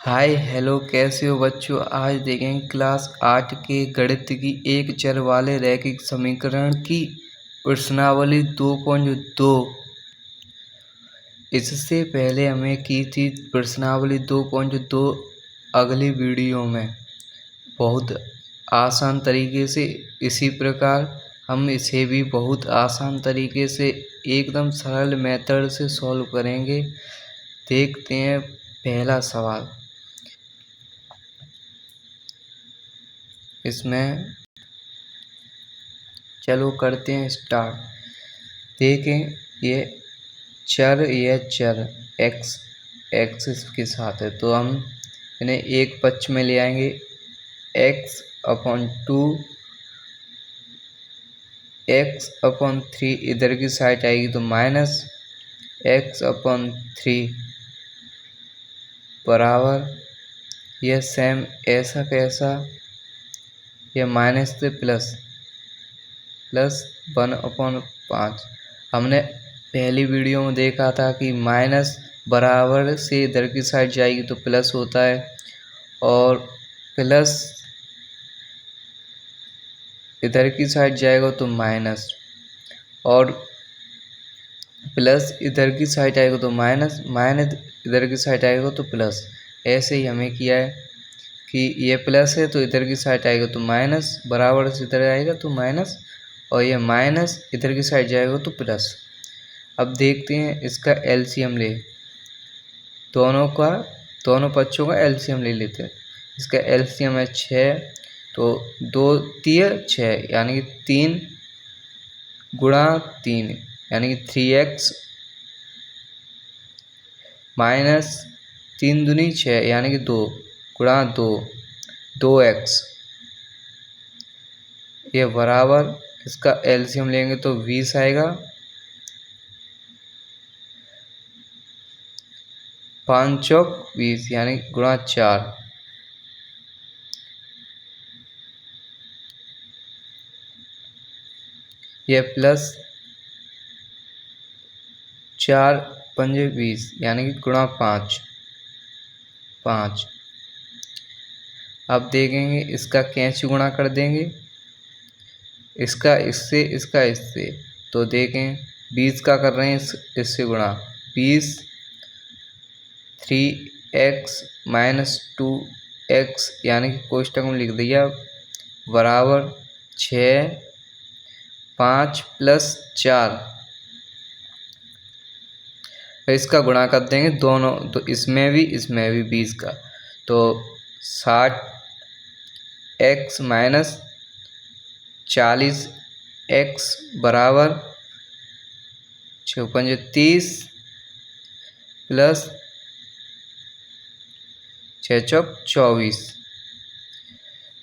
Hi hello कैसे हो बच्चों। आज देखेंगे क्लास 8 के गणित की एक चर वाले रैखिक समीकरण की प्रश्नावली 2.2। इससे पहले हमें की थी प्रश्नावली 2.2 अगली वीडियो में बहुत आसान तरीके से। इसी प्रकार हम इसे भी बहुत आसान तरीके से एकदम सरल मेथड से सॉल्व करेंगे। देखते हैं पहला सवाल। इसमें चलो करते हैं स्टार्ट। देखें ये चर एक्स के साथ है तो हम इन्हें एक पक्ष में ले आएंगे। x/2 x/3 इधर की साइड आएगी तो माइनस x/3 बराबर यह सेम ऐसा कैसा, यह माइनस से प्लस 1/5। हमने पहली वीडियो में देखा था कि माइनस बराबर से इधर की साइड जाएगी तो प्लस होता है और प्लस इधर की साइड जाएगा तो माइनस और प्लस इधर की साइड आएगा तो माइनस इधर की साइड आएगा तो प्लस। ऐसे ही हमें किया है कि ये प्लस है तो इधर की साइड आएगा तो माइनस, बराबर से इधर आएगा तो माइनस और ये माइनस इधर की साइड जाएगा तो प्लस। अब देखते हैं इसका एलसीएम ले, दोनों पक्षों का एलसीएम ले लेते हैं। इसका एलसीएम है 6 तो 2 3 6 यानी कि 3 गुणा 3 यानी कि 3x माइनस 3 दूनी 6 यानी कि 2 गुणा 2x ये बराबर इसका एलसीएम लेंगे तो 20 आएगा। 5 चौक 20 यानी गुणा 4 ये प्लस 4 पंजे 20 यानी कि गुणा 5। अब देखेंगे इसका कैसे गुणा कर देंगे, इसका इससे तो देखें 20 का कर रहे हैं इससे गुणा 20 3x - 2x यानी कि कोष्टक में लिख दिया बराबर 6 5 + 4। इसका गुणा कर देंगे दोनों तो इसमें भी 20 का तो 60x - 40x बराबर 6 × 30 + 6 चौक 24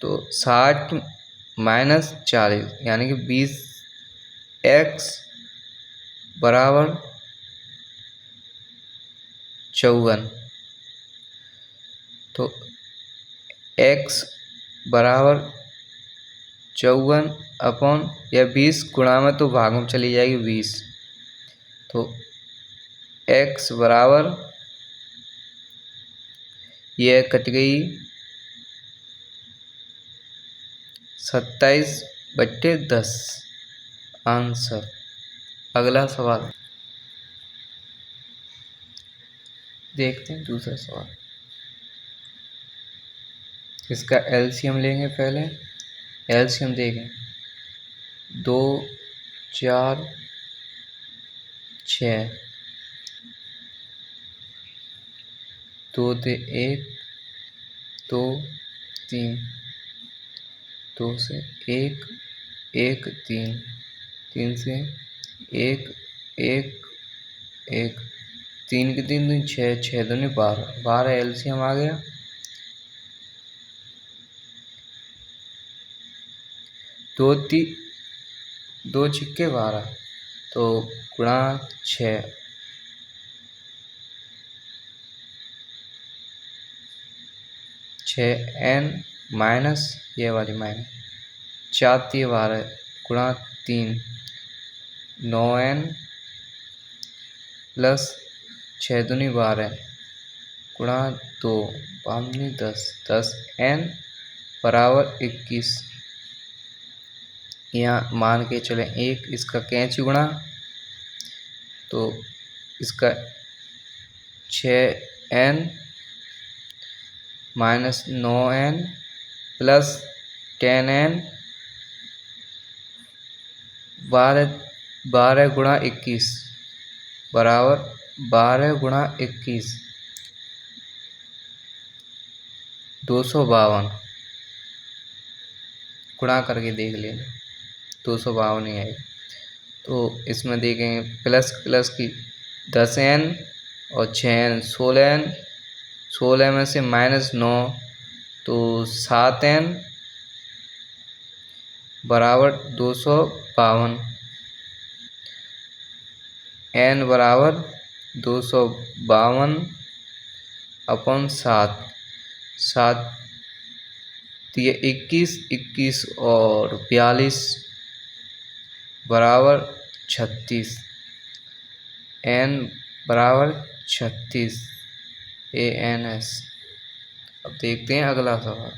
तो 60 - 40 यानी कि 20x बराबर 54 तो x बराबर 54 अपॉन यह 20 गुणा में तो भाग में चली जाएगी 20 तो x बराबर यह कट गई 27/10 आंसर। अगला सवाल देखते हैं दूसरा सवाल। इसका एलसीएम लेंगे पहले। एलसीएम देखें 2 4 6 2 से 1 2 3 2 से 1 1 3 3 से 1 1 1 3 के 3 दूनी 6 6 दूनी 12 एलसीएम आ गया। दो छिक्के 12 तो गुणा 6 6n माइनस ये वाली माइनस 4 × 12 गुणा 3 9n + 6 दूनी 12 गुणा 2 पाँच 10 10n बराबर 21। यहाँ मान के चले 1, इसका कैंची गुणा तो इसका 6n minus 9n plus 10n 12 गुणा 21 बराबर 12 गुणा 21 252। गुणा करके देख लेना 252 ही आएगा। तो इसमें देखेंगे प्लस प्लस की 10n और 6n 16n, 16 में से माइनस 9 तो 7n बराबर 252। n बराबर 252 अपन 7 7 ये 21 और 42 बराबर 36। n बराबर 36 ans। अब देखते हैं अगला सवाल।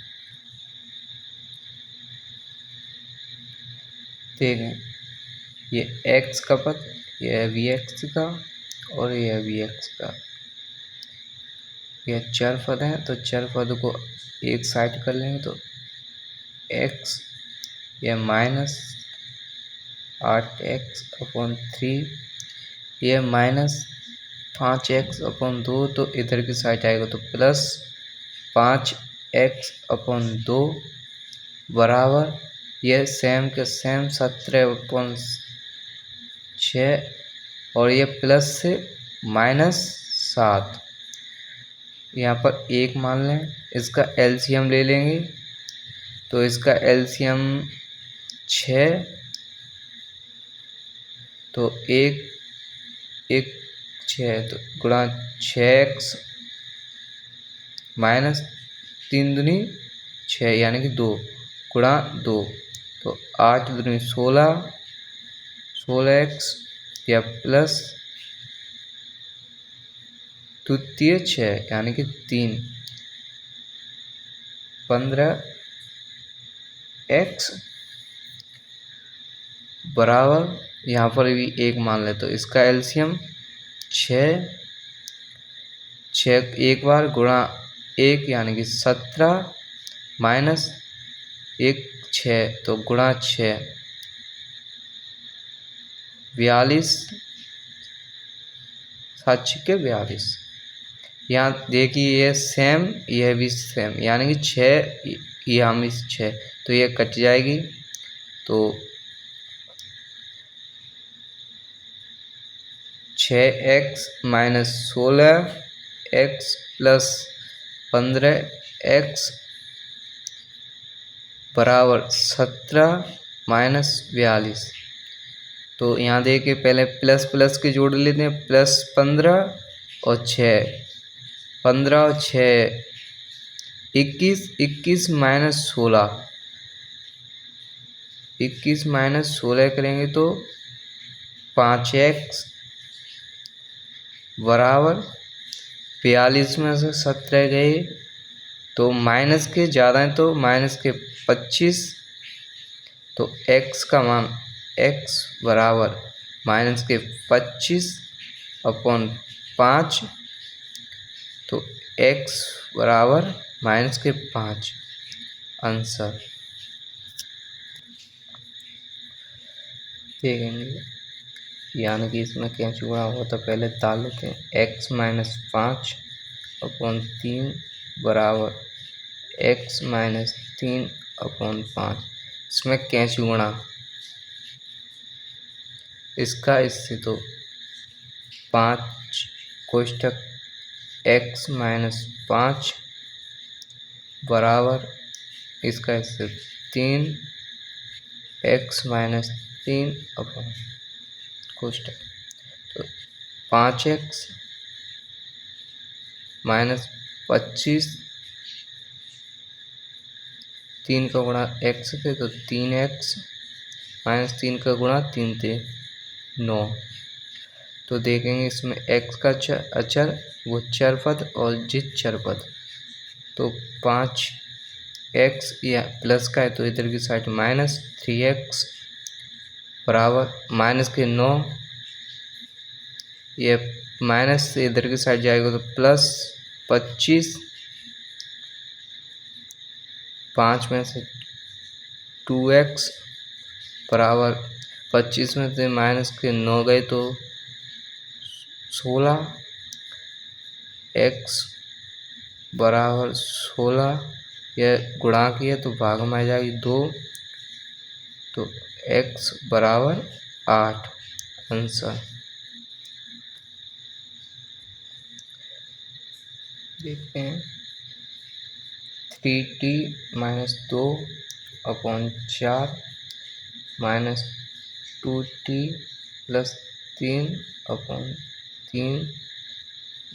देखें ये x का पद, यह भी x का और यह भी x का। यह चर पद है तो चर पद को एक साइड कर लेंगे तो x यह माइनस 8x/3 यह माइनस 5x/2 तो इधर की साइड आएगा तो प्लस 5x/2 बराबर यह सेम के सेम 17/6 और ये प्लस से माइनस 7। यहाँ पर 1 मान लें, इसका एलसीएम ले लेंगे तो इसका एलसीएम 6 तो 1 6 तो गुणा 6x माइनस 3 दूनी 6 यानी कि 2 गुणा 2 तो 8 दूनी 16 16x या प्लस द्वितीय 6 यानी कि 3 15x बराबर यहाँ पर भी 1 मान ले तो इसका एलसीएम 6 एक बार गुणा 1 यानी कि 17 माइनस 1 6 तो गुणा 6 42 7 के 42। यहाँ देखिए यह सेम यह भी सेम यानी कि 6 यहाँ में 6 तो यह कट जाएगी तो 6x minus 16x plus 15x बराबर 17 माइनस 42। तो यहाँ देखिए पहले प्लस प्लस के जोड़ लेते हैं, प्लस 15 और 6 15 और 6 21 21 माइनस 16 21 माइनस 16 करेंगे तो 5x बराबर 42 में से 17 गए तो माइनस के ज़्यादा है तो माइनस के 25 तो x का मान x बराबर माइनस के 25/5 तो x बराबर माइनस के 5 आंसर। देखेंगे यानी कि इसमें क्या जुड़ा हुआ तो पहले डाल लेते हैं x माइनस 5/3 बराबर x माइनस 3/5। इसमें कैंची गुणा इसका इससे तो 5 कोष्ठक x माइनस 5 बराबर इसका इससे 3 x माइनस 3 अपन कोष्ठक तो 5x माइनस 25 3 का गुणा x थे तो 3x माइनस 3 का गुणा 3 थे 9 तो देखेंगे इसमें x का अचर वो चरपद और जित चरपद। तो 5x या प्लस का है तो इधर की साइड -3x बराबर माइनस के 9, ये माइनस से इधर की साइड जाएगा तो प्लस 25, 5 में से 2x बराबर 25 में से माइनस के 9 गए तो 16, x बराबर 16, यह गुणा किया तो भाग में आ जाएगी 2, तो x बराबर 8 आंसर। देखते हैं 3t - 2 अपॉन 4 -2t + 3 अपॉन 3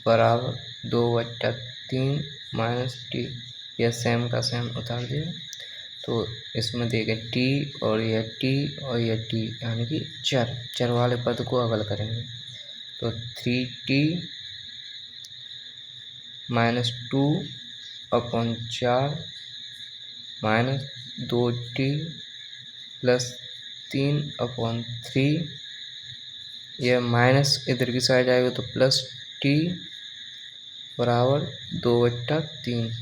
बराबर 2/3 -t। यह सेम का सेम उतार दिया। तो इसमें देखें t और यह t और यह t यानी कि चर वाले पद को अवल करेंगे। तो 3t - 2 अपॉन 4 -2t + 3 अपॉन 3, यह माइनस इधर की साइड आएगा तो प्लस t बराबर 2/3।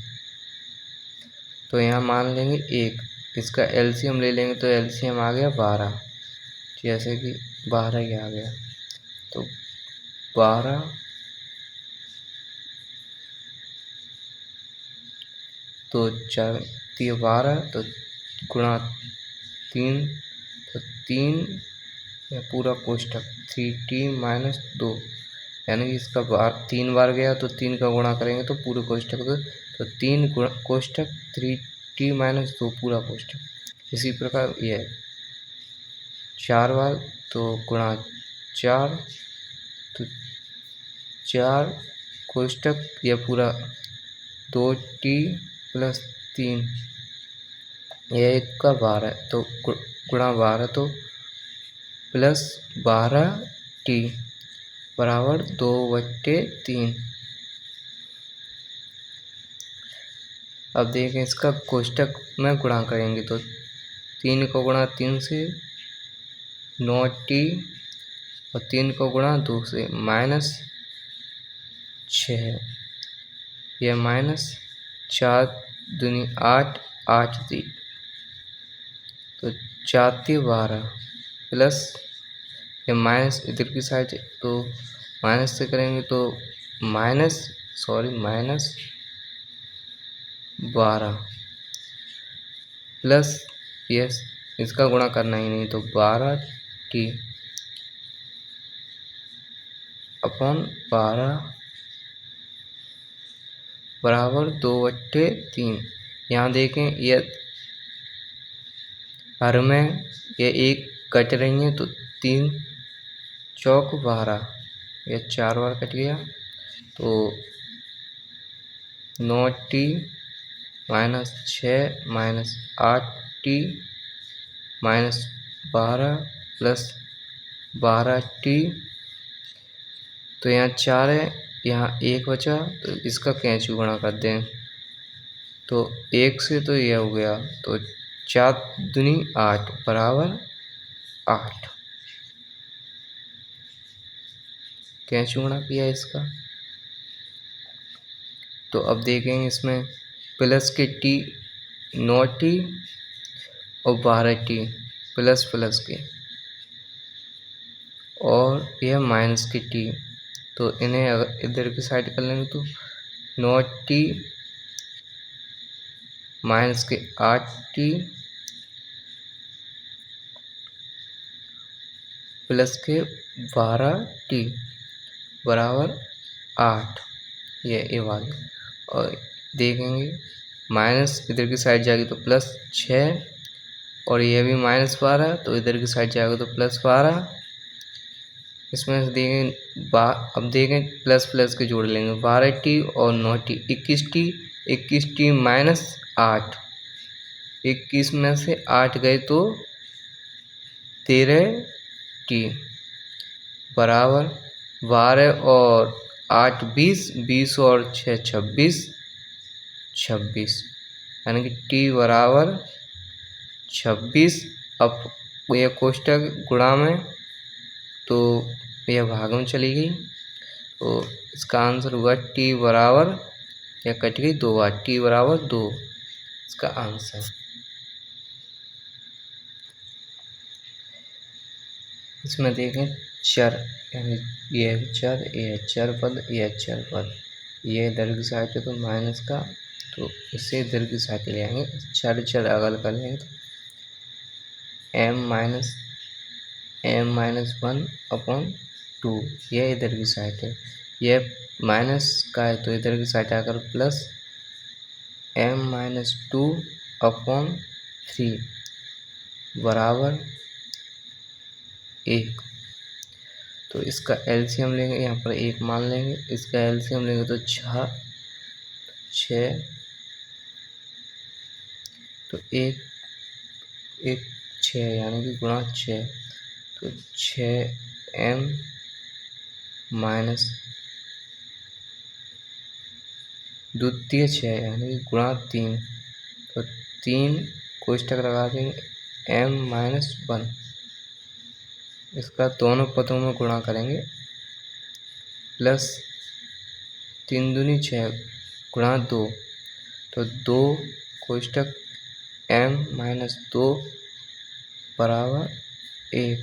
तो यहाँ मान लेंगे 1, इसका एलसीएम ले लेंगे तो एलसीएम आ गया 12, जैसे कि 12 ही आ गया। तो 12 तो 4 12 तो गुणा 3 तो 3 या पूरा कोष्ठक 3t - 2 यानी कि इसका 3 बार गया तो 3 का गुणा करेंगे तो पूरे कोष्ठक तो 3 कोष्ठक 3t - 2 पूरा कोष्ठक। इसी प्रकार यह 4 बार तो गुणा 4 तो 4 कोष्ठक यह पूरा 2t + 3, यह 1 का 12 तो गुणा 12 तो प्लस 12t बराबर 2/3। अब देखें इसका कोष्ठक में गुणा करेंगे तो 3 को गुणा 3 से 9t और 3 को गुणा 2 से -6, यह -4 दूनी 8 8 दी तो 4 × 12 प्लस ये माइनस इधर की साइड तो माइनस से करेंगे तो -12 प्लस यस इसका गुणा करना ही नहीं तो 12t अपॉन 12 बराबर 2/3। यहाँ देखें यह हर में ये 1 कट रही है तो 3 चौक 12, यह 4 बार कट गया तो 9t - 6 - 8t - 12 + 12t, तो यहाँ 4 है, यहाँ 1 बचा तो इसका कैंचू गुणा कर दें तो 1 से तो यह हो गया तो 4 दूनी 8 बराबर 8, कैंचू गुणा किया इसका। तो अब देखेंगे इसमें प्लस के t 9t और 12t प्लस के और यह माइनस की t, तो इन्हें अगर इधर की साइड कर लेंगे तो 9t के 8t प्लस के 12t बराबर 8, ये वाली। और देखेंगे माइनस इधर की साइड जाएगी तो +6 और यह भी -12 तो इधर की साइड जाएगा तो +12। इसमें से देखें अब देखें प्लस के जोड़ लेंगे 12t और 9t 21t 21t - 8, 21 में से 8 गए तो 13t बराबर 12 और 8 20, 20 और 6 26, 26 यानी कि t बराबर 26। अब यह कोष्टक गुणा में तो यह भाग में चली गई, तो इसका आंसर हुआ t बराबर, यह कट गई 2 बार, t बराबर 2 इसका आंसर। इसमें देखें चर, यानी यह चर, यह चर पद, यह चर पद, यह इधर की साइड है तो माइनस का, तो इसे इधर की साइड ले आएंगे, चर चर अगल कर लेंगे तो m-1/2, यह इधर की साइड है, यह माइनस का है तो इधर की साइड आकर प्लस m-2/3 बराबर 1। तो इसका एलसीएम लेंगे, यहाँ पर 1 मान लेंगे, इसका एलसीएम लेंगे तो 6, तो 1 6 यानी कि गुणा 6, तो 6m माइनस द्वितीय 6 यानी कि गुणा 3, तो 3 कोष्टक लगा देंगे m-1, इसका दोनों पदों में गुणा करेंगे, प्लस 3 दूनी 6 गुणा 2, तो 2 कोष्टक m-2 बराबर 1।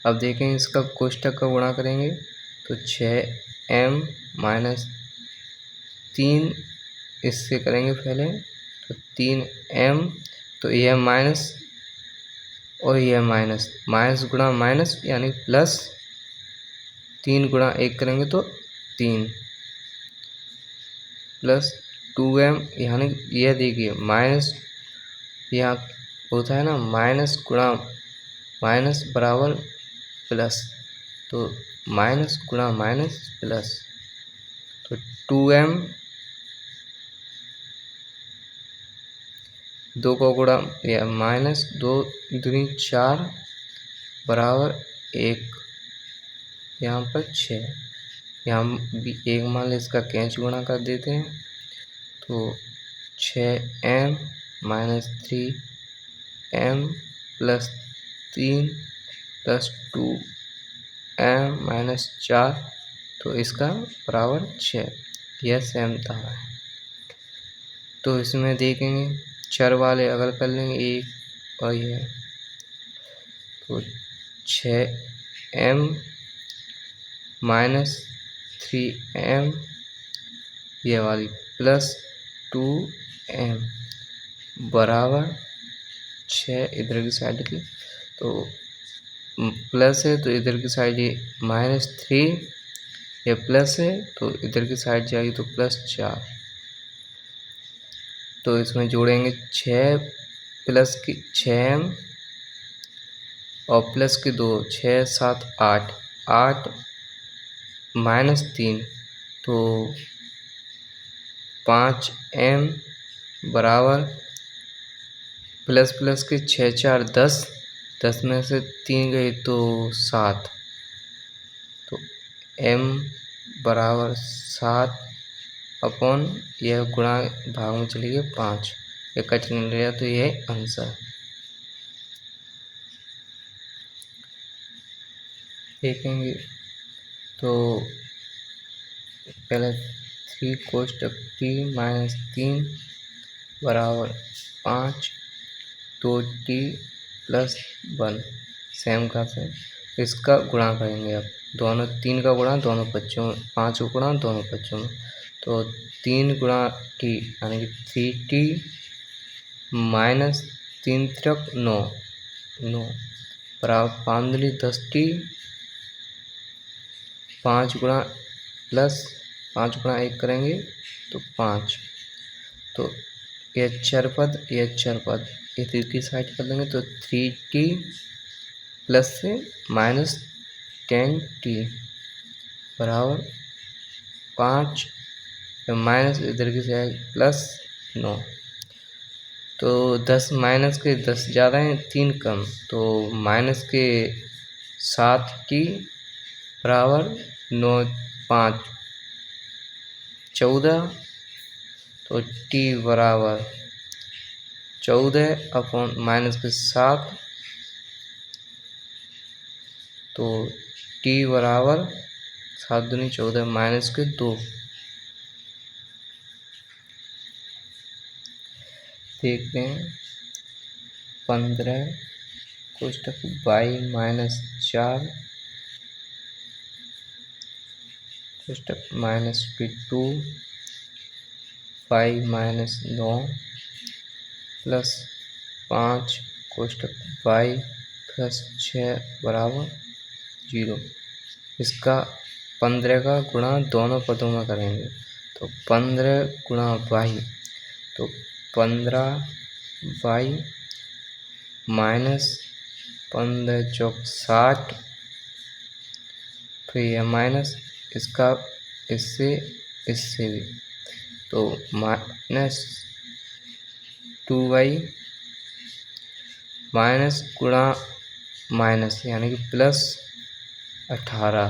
अब देखें इसका कोष्टक का गुणा करेंगे तो 6m-3 इससे करेंगे पहले, तो 3m, तो यह माइनस और यह माइनस, माइनस गुणा माइनस यानी प्लस, 3 गुणा 1 करेंगे तो 3, प्लस 2m, यानी यह देखिए माइनस, यहाँ होता है ना माइनस गुणा माइनस बराबर प्लस, तो माइनस गुणा माइनस प्लस, तो 2m, 2 को गुणा या माइनस 2 दूनी 4 बराबर 1, यहाँ पर 6, यहाँ भी 1 मान ले, इसका कैंच गुणा कर देते हैं, तो 6m-3m प्लस 3 प्लस 2m-4, तो इसका बराबर 6, यह सेम था। तो इसमें देखेंगे चर वाले अगर कर लेंगे 1 और यह, तो 6m-3m ये वाली प्लस 2m बराबर 6, इधर की साइड की, तो प्लस है तो इधर की साइड ये -3, ये प्लस है तो इधर की साइड जाएगी तो प्लस 4, तो इसमें जोड़ेंगे 6 प्लस की 6m और प्लस की 2, 6 7 8, 8 -3, तो 5m बराबर प्लस प्लस के 6 4 10, 10 में से 3 गए तो 7, तो m बराबर 7 अपॉन यह गुणा भाग में चली गई 5, यह कठिन रहा तो यह आंसर। देखेंगे तो पहले 3 कोष्टक t-3 बराबर 5, 2t प्लस 1 सेम का सेम, इसका गुणा करेंगे। अब दोनों 3 का गुणा दोनों पक्षों में, 5 का गुणा दोनों पक्षों में, तो 3 गुणा t यानी कि 3t माइनस 3 त्रिक 9 बराबर 5 दूनी 10t, 5 गुणा प्लस 5 गुणा 1 करेंगे तो 5, तो यह चर पद इधर की साइड कर लेंगे तो 3t प्लस से -10t बराबर 5, माइनस इधर की साइड प्लस 9, तो 10 माइनस के 10 ज़्यादा हैं, 3 कम, तो माइनस के 7t बराबर 9 5 14, तो t बराबर 14 अपॉन माइनस के 7, तो t बराबर 7 दूनी 14 माइनस के 2। देखते हैं 15 कोष्टक y माइनस 4 कोष्टक माइनस के 2 y minus 9 plus 5 कोष्टक y plus 6 बराबर 0। इसका 15 का गुणा दोनों पदों में करेंगे, तो 15 गुणा y, तो 15y माइनस 15 चौक 60, फिर यह माइनस इसका इससे भी, तो माइनस 2y माइनस गुणा माइनस यानी कि प्लस 18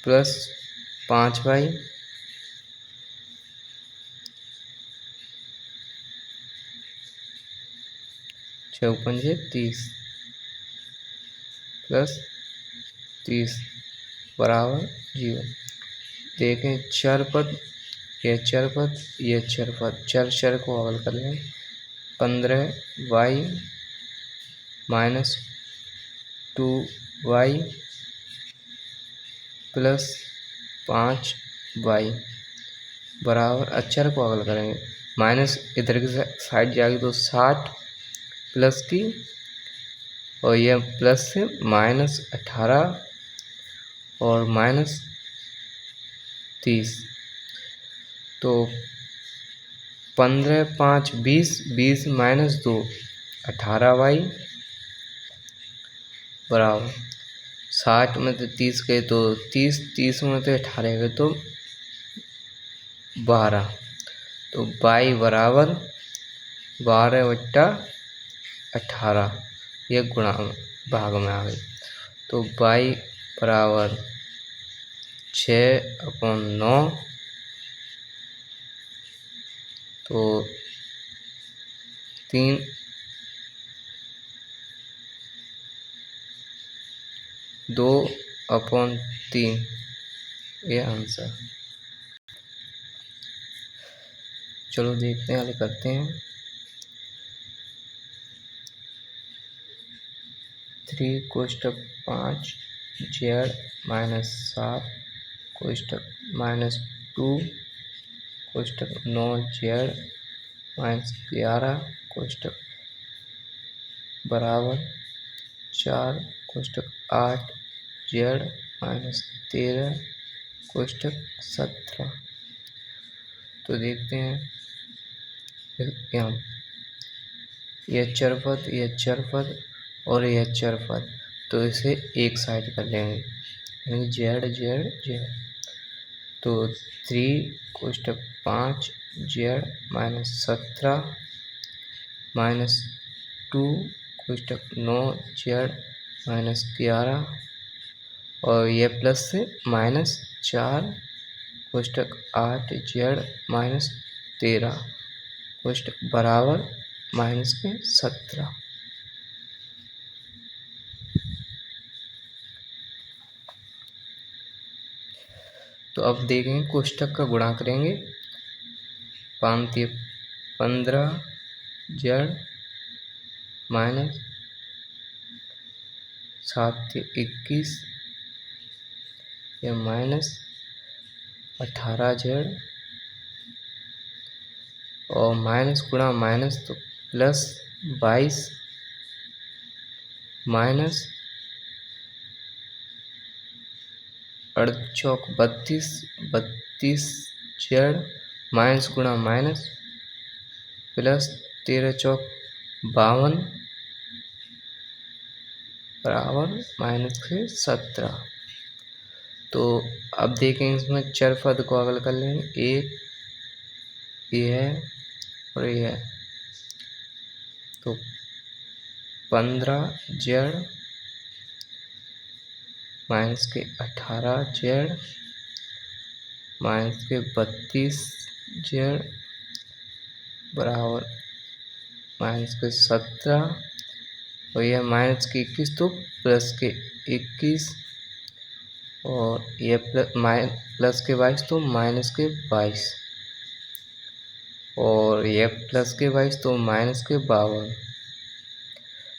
प्लस 5y चौपंजे 30 प्लस 30 बराबर 0। देखें चर पद, यह चर पद, यह चर पद, चर को हल कर लें। 15y minus 2y plus 5y बराबर, अक्षर को हल करेंगे, माइनस इधर की साइड जाएगी तो 60 प्लस की, और यह प्लस से माइनस 18 और माइनस 30, तो 15 5 20 20 माइनस 2 18y बराबर 60 में से 30 गए तो 30, 30 में से 18 गए तो 12, तो y बराबर 12 बट्टा 18, यह गुणा भाग में आ गई, तो y बराबर 6/9, तो 3 2/3, ये आंसर। चलो देखते हैं, हल करते हैं। 3 कोष्टक 5 z माइनस 7 कोष्टक माइनस 2 कोष्टक 9 z माइनस 11 कोष्टक बराबर 4 कोष्टक 8 z माइनस 13 कोष्टक 17। तो देखते हैं यहाँ यह चर पद और यह चर पद, तो इसे एक साइड कर लेंगे, यानी जेड जेड जेड, तो 3 कोष्टक 5 जेड माइनस 17 माइनस 2 कोष्टक 9 जेड माइनस 11, और यह प्लस से माइनस 4 कोष्टक 8 जेड माइनस 13 कोष्टक बराबर माइनस के 17। तो अब देखेंगे कोष्टक का गुणा करेंगे, 5 15 जेड माइनस 7 21, या माइनस 18 जेड, और माइनस गुणा माइनस तो प्लस 22 माइनस 32 32 जेड माइनस गुणा माइनस प्लस 13 चौक 52 बराबर माइनस के 17। तो अब देखेंगे इसमें चर पद को अगल कर लेंगे, एक ये है और ये है, तो 15Z माइनस के 18Z माइनस के 32Z बराबर माइनस के 17 और यह माइनस के 21 तो प्लस के 21 और यह प्लस के 22 तो माइनस के 22 और यह प्लस के 22 तो माइनस के 52।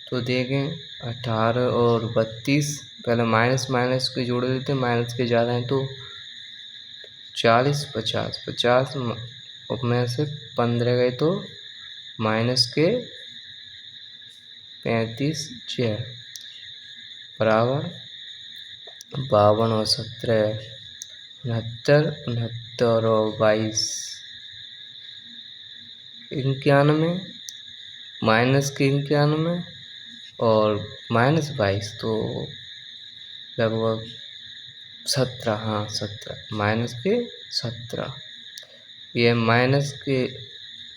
तो देखें 18 और 32 पहले माइनस माइनस के जोड़ देते, माइनस के ज़्यादा हैं तो 40 50 में से 15 गए तो माइनस के 35Z बराबर 52 और 17 69 और 22 91 माइनस के 91 और माइनस 22 तो लगभग 17, हाँ 17 माइनस के 17। ये माइनस के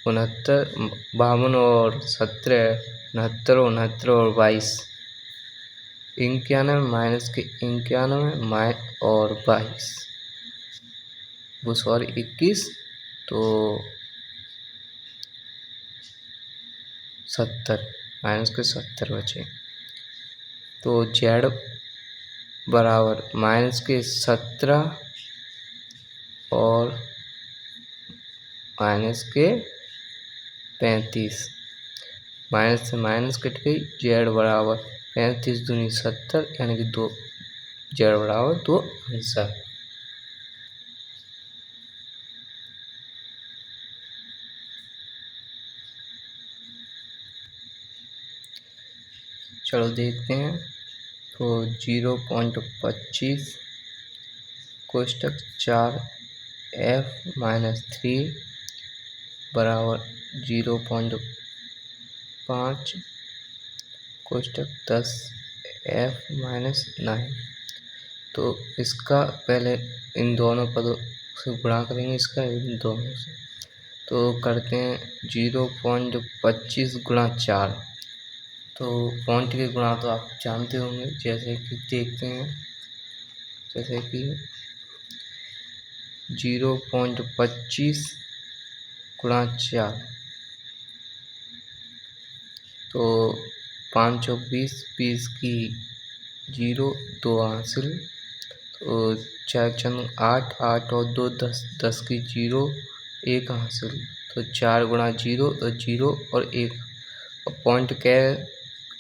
69 52 और 17 69 और 22 91 माइनस के 91 और 22 वो सॉरी 21 तो 70 माइनस के 70 बचे। तो Z बराबर माइनस के 17 और माइनस के 35 माइनस से माइनस कट गई। Z बराबर 35 दूनी 70 यानी कि 2 Z बराबर 2 आंसर। चलो देखते हैं। तो 0.25 कोष्टक 4F-3 बराबर 0.5 कोष्टक 10F-9। तो इसका पहले इन दोनों पदों से गुणा करेंगे, इसका इन दोनों से। तो करते हैं 0.25 गुणा 4। तो पॉइंट के गुणा तो आप जानते होंगे, जैसे कि देखते हैं, जैसे कि 0.25 गुणा 4 तो 5 चौक 20 20 की 0 2 हासिल तो 4 चंद 8 8 और 2 10 10 की 0 1 हासिल तो 4 गुणा 0 तो 0 और 1 और पॉइंट क्या है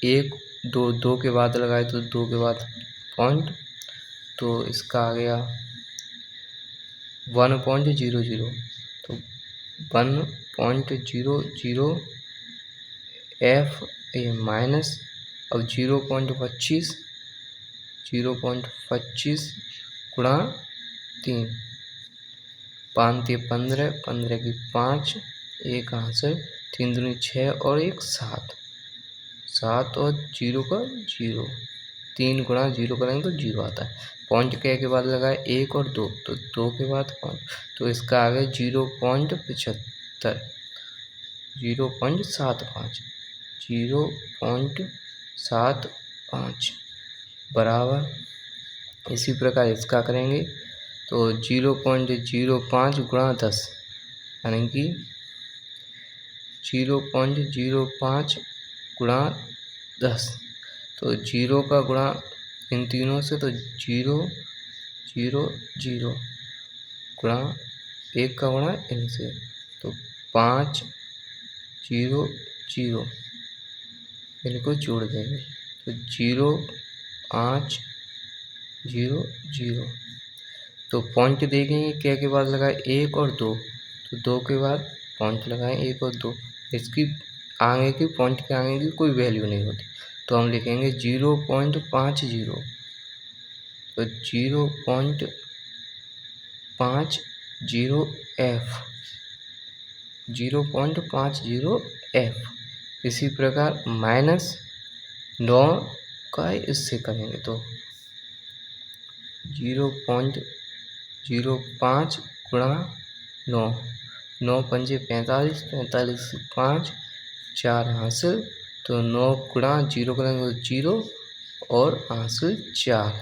1 2 2 के बाद लगाए तो 2 के बाद पॉइंट तो इसका आ गया 1.00 तो 1.00 F ए माइनस अब 0.25 गुणा 3 5 3 15 15 की 5 1 हासिल 3 दूनी 6 और 1 7 7 और 0 का 0 3 गुणा 0 करेंगे तो 0 आता है। पॉइंट के बाद लगाए 1 और 2 तो 2 के बाद पॉइंट तो इसका आ गया 0.75 0.75 बराबर। इसी प्रकार इसका करेंगे तो 0.05 गुणा 10 यानी कि 0.05 गुणा 10 तो 0 का गुणा इन तीनों से तो 0 0 0 गुणा 1 का गुणा इनसे तो 5 0 0 इनको जोड़ देंगे तो 0 5 0 0 तो पॉइंट देखेंगे क्या के बाद लगाए 1 और 2 तो 2 के बाद पॉइंट लगाएं 1 और 2 इसकी आगे की पॉइंट के आगे की कोई वैल्यू नहीं होती तो हम लिखेंगे 0.50 तो 0.50 F 0.50 F। इसी प्रकार -9 का इससे करेंगे तो 0.05 गुणा 9 9 पंजे 45 45 से 5 4 हासिल, तो 9 गुणा 0 करेंगे तो 0 और हासिल 4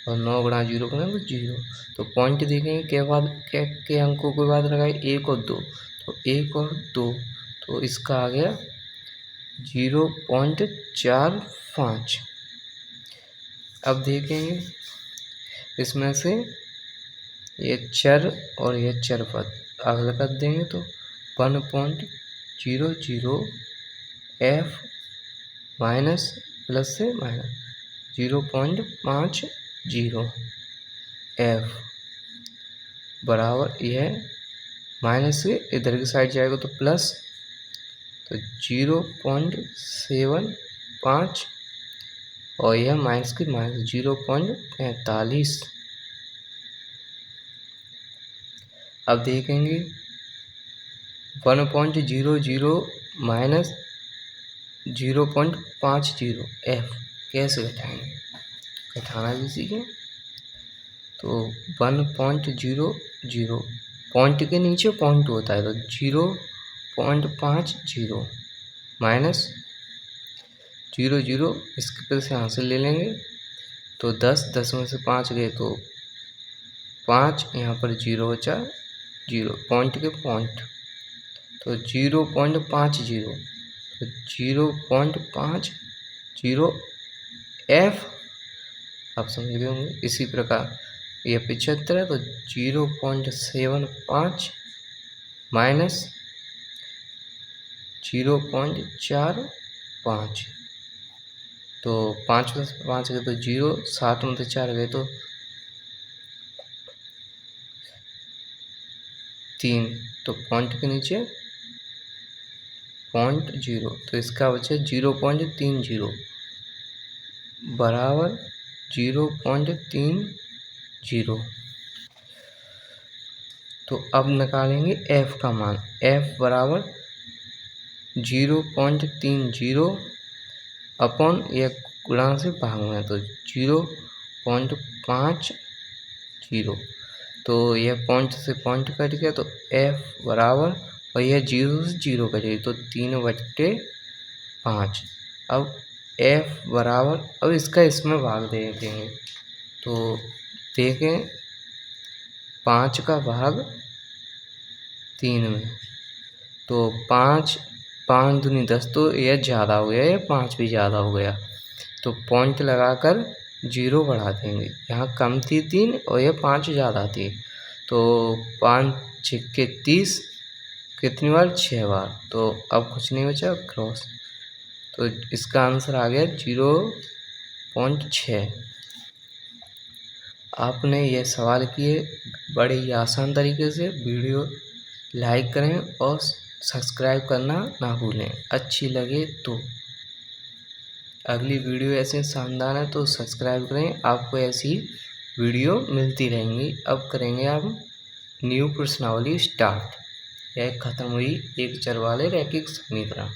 और 9 गुणा 0 करेंगे तो 0। तो पॉइंट देखेंगे के अंकों के बाद लगाए 1 और 2, तो 1 और 2, तो इसका आ गया 0.45। अब देखेंगे इसमें से ये चर और ये चर पद अगला कर देंगे तो 1.00 f माइनस प्लस से माइनस 0.50 f बराबर यह माइनस से इधर की साइड जाएगा तो प्लस, तो 0.75 और यह माइनस की माइनस 0.45। अब देखेंगे 1.00 माइनस 0.50 f कैसे घटाएंगे, घटाना भी सीखें। तो 1.00 पॉइंट के नीचे पॉइंट होता है तो 0.50 माइनस 00 इसके फिर से हासिल ले लेंगे, तो 10 में से 5 गए तो 5, यहाँ पर 0 बचा 0 पॉइंट के पॉइंट, तो 0.50 तो 0.50 f आप समझ गए होंगे। इसी प्रकार यह 75 है तो 0.75 माइनस 0.45, तो 5 में से 5 गए तो 0, 7 में से 4 गए तो 3, तो पॉइंट के नीचे 0.0, तो इसका बचे 0.30 बराबर 0.30। तो अब निकालेंगे f का मान, f बराबर 0.30 अपॉन यह गुणा से भाग में, तो 0.50, तो यह पॉइंट से पॉइंट कट गया तो f बराबर, और यह 0 से 0 कटेगी तो 3/5। अब f बराबर, अब इसका इसमें भाग दे देंगे तो देखें 5 का भाग 3 में, तो 5 दूनी 10, तो यह ज़्यादा हो गया, यह 5 भी ज़्यादा हो गया, तो पॉइंट लगाकर 0 बढ़ा देंगे। यहाँ कम थी 3 और यह 5 ज़्यादा थी, तो 5 6 30 कितनी बार 6 बार, तो अब कुछ नहीं बचा क्रॉस, तो इसका आंसर आ गया 0.6। आपने यह सवाल किए बड़े ही आसान तरीके से। वीडियो लाइक करें और सब्सक्राइब करना ना भूलें, अच्छी लगे तो। अगली वीडियो ऐसे शानदार है तो सब्सक्राइब करें, आपको ऐसी वीडियो मिलती रहेंगी। अब करेंगे आप न्यू प्रश्नावली स्टार्ट। यह खत्म हुई एक चर वाले रैखिक समीकरण।